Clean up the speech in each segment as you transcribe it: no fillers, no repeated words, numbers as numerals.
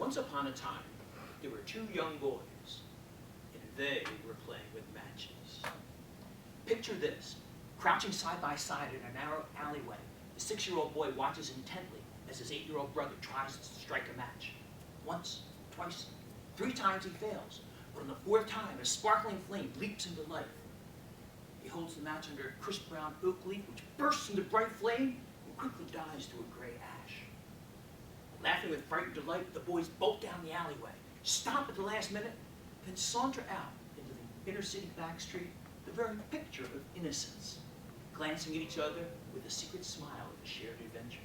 Once upon a time, there were two young boys, and they were playing with matches. Picture this, crouching side by side in a narrow alleyway, the 6-year-old boy watches intently as his 8-year-old brother tries to strike a match. Once, twice, 3 times he fails, but on the 4th time, a sparkling flame leaps into life. He holds the match under a crisp brown oak leaf, which bursts into bright flame and quickly dies to a gray ash. Laughing with frightened delight, the boys bolt down the alleyway, stop at the last minute, then saunter out into the inner city back street, the very picture of innocence, glancing at each other with a secret smile of a shared adventure.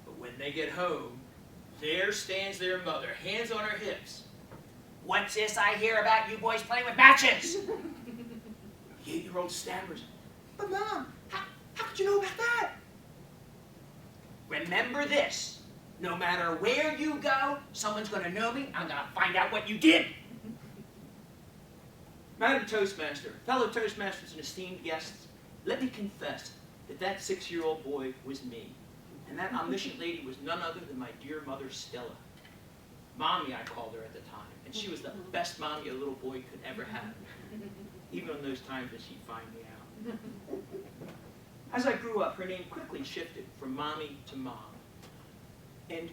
But when they get home, there stands their mother, hands on her hips. "What's this I hear about you boys playing with matches?" The 8-year-old stammers, "But Mom, how could you know about that?" "Remember this, no matter where you go, someone's going to know me, I'm going to find out what you did." Madam Toastmaster, fellow Toastmasters and esteemed guests, let me confess that that 6-year-old boy was me, and that omniscient lady was none other than my dear mother, Stella. Mommy, I called her at the time, and she was the best mommy a little boy could ever have, even on those times when she'd find me out. As I grew up, her name quickly shifted from Mommy to Mom, and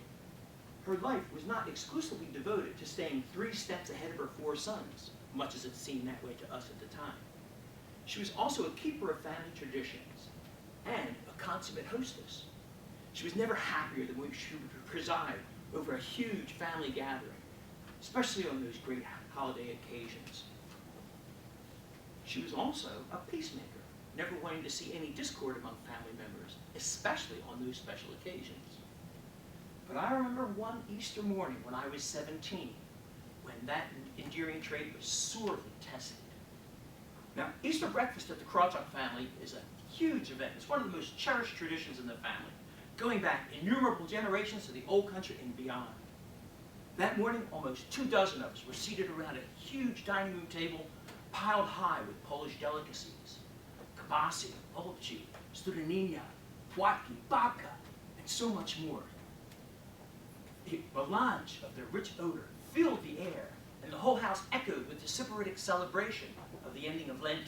her life was not exclusively devoted to staying 3 steps ahead of her 4 sons, much as it seemed that way to us at the time. She was also a keeper of family traditions and a consummate hostess. She was never happier than when she would preside over a huge family gathering, especially on those great holiday occasions. She was also a peacemaker, never wanting to see any discord among family members, especially on those special occasions. But I remember one Easter morning when I was 17, when that endearing trait was sorely tested. Now, Easter breakfast at the Krawchuck family is a huge event. It's one of the most cherished traditions in the family, going back innumerable generations to the old country and beyond. That morning, almost 24 of us were seated around a huge dining room table piled high with Polish delicacies, kibasi, olbci, studeninia, płatki, babka, and so much more. The melange of their rich odor filled the air, and the whole house echoed with the sybaritic celebration of the ending of Lent.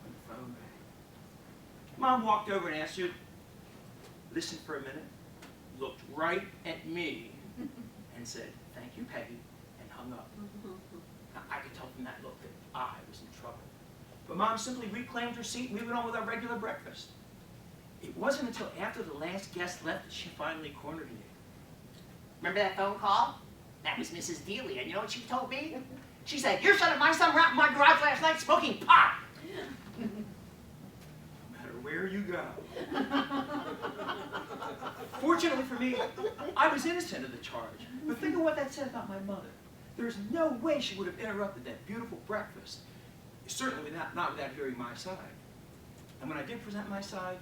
When the phone rang, Mom walked over and answered, listened for a minute, looked right at me, and said, "Thank you, Peggy," and hung up. I could tell from that look that I was in trouble. But Mom simply reclaimed her seat and we went on with our regular breakfast. It wasn't until after the last guest left that she finally cornered me. "Remember that phone call? That was Mrs. Dealey, and you know what she told me? She said, 'Your son and my son were out in my garage last night smoking pot.'" No matter where you go. Fortunately for me, I was innocent of the charge. But think of what that said about my mother. There's no way she would have interrupted that beautiful breakfast, certainly not without hearing my side. And when I did present my side,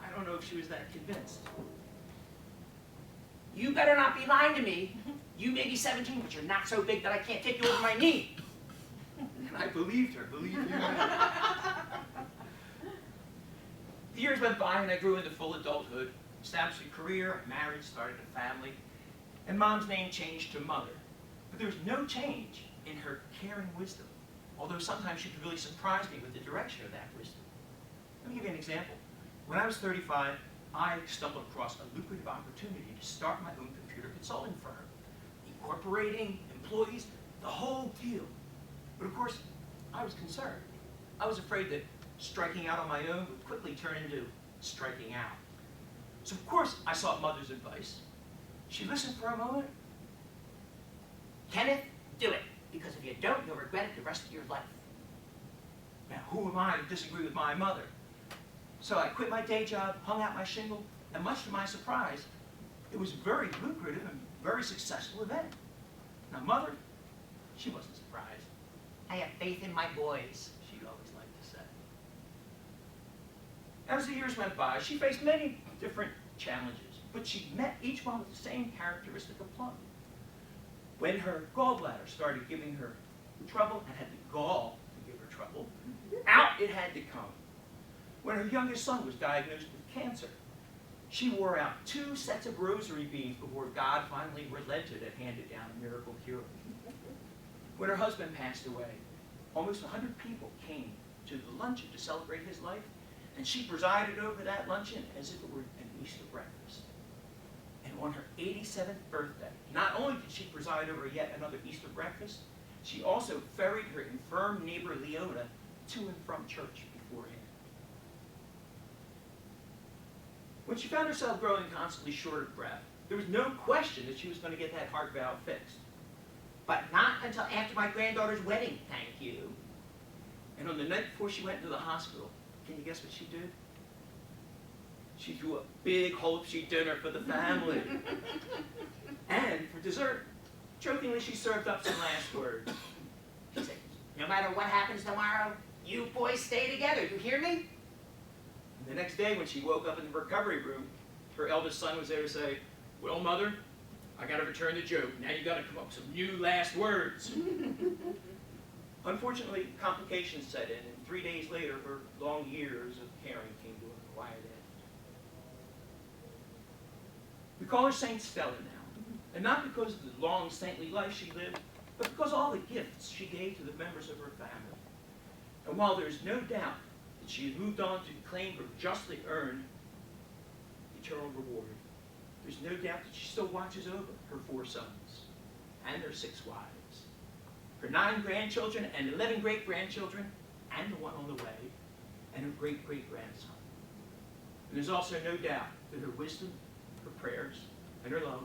I don't know if she was that convinced. "You better not be lying to me. You may be 17, but you're not so big that I can't take you over my knee." And I believed her, believe you me. The years went by and I grew into full adulthood, established a career, married, started a family, and Mom's name changed to Mother. But there was no change in her caring wisdom, although sometimes she could really surprise me with the direction of that wisdom. Let me give you an example. When I was 35, I stumbled across a lucrative opportunity to start my own computer consulting firm, incorporating employees, the whole deal. But of course, I was concerned. I was afraid that striking out on my own would quickly turn into striking out. So of course, I sought Mother's advice. She listened for a moment. "Kenneth, do it, because if you don't, you'll regret it the rest of your life." Now, who am I to disagree with my mother? So I quit my day job, hung out my shingle, and much to my surprise, it was a very lucrative and very successful event. Now, Mother, she wasn't surprised. "I have faith in my boys," she'd always like to say. As the years went by, she faced many different challenges, but she met each one with the same characteristic of plum. When her gallbladder started giving her trouble and had the gall to give her trouble, out it had to come. When her youngest son was diagnosed with cancer, She wore out 2 sets of rosary beads before God finally relented and handed down a miracle cure. When her husband passed away, almost 100 people came to the luncheon to celebrate his life, and she presided over that luncheon as if it were an Easter breakfast. And on her 87th birthday, not only did she preside over yet another Easter breakfast, she also ferried her infirm neighbor Leona to and from church beforehand. When she found herself growing constantly short of breath, there was no question that she was going to get that heart valve fixed. But not until after my granddaughter's wedding, thank you. And on the night before she went into the hospital, can you guess what she did? She threw a big Hope-She dinner for the family. And for dessert, jokingly, she served up some last words. She said, "No matter what happens tomorrow, you boys stay together, you hear me?" And the next day when she woke up in the recovery room, her eldest son was there to say, "Well, Mother, I got to return the joke. Now you got to come up with some new last words." Unfortunately, complications set in, and 3 days later, her long years of caring came to a quiet end. We call her Saint Stella now, and not because of the long saintly life she lived, but because of all the gifts she gave to the members of her family. And while there's no doubt that she has moved on to claim her justly earned eternal reward, there's no doubt that she still watches over her 4 sons and their 6 wives, her 9 grandchildren and 11 great-grandchildren, and the one on the way, and her great-great-grandson. And there's also no doubt that her wisdom, her prayers, and her love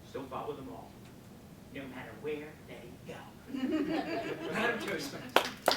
still follow them all, no matter where they go. Madam Toastmaster.